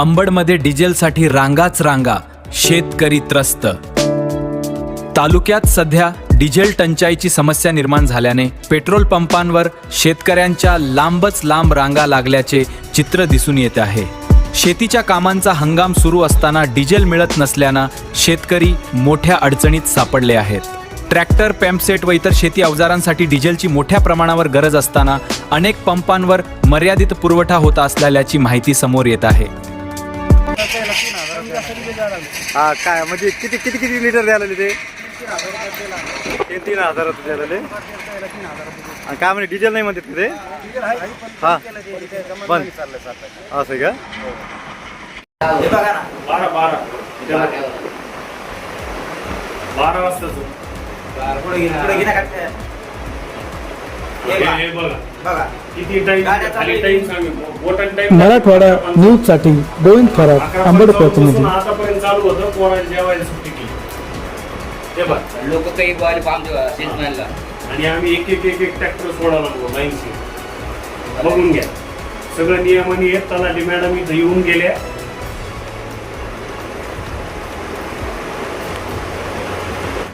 अंबडमध्ये डिझेलसाठी रांगाच रांगा, शेतकरी त्रस्त. तालुक्यात सध्या डिझेल टंचाईची समस्या निर्माण झाल्याने पेट्रोल पंपांवर शेतकऱ्यांच्या लांबच लांब रांगा लागल्याचे चित्र दिसून येत आहे. शेतीच्या कामांचा हंगाम सुरू असताना डिझेल मिळत नसल्यानं शेतकरी मोठ्या अडचणीत सापडले आहेत. ट्रॅक्टर, पॅम्पसेट व इतर शेती अवजारांसाठी डिझेलची मोठ्या प्रमाणावर गरज असताना अनेक पंपांवर मर्यादित पुरवठा होत असल्याची माहिती समोर येत आहे. हा काय म्हणजे किती किती किती लिटर द्यायला ते 3,000 द्यायला आणि काय म्हणजे डिझेल नाही म्हणते तिथे. हा बंद असं का. 12 वाजता मराठवाडा न्यूज साठी गोविंद खरात, अंबड प्रतिनिधी. आतापर्यंत चालू होतं, पोराला जेवायला सुट्टी केली ते बघ. लोक काही शेतमानला आणि आम्ही एक ट्रॅक्टर सोडायला लागलो लाईनशी. बघून घ्या सगळं नियमाने येत. तलाठी मॅडम इथं येऊन गेल्या.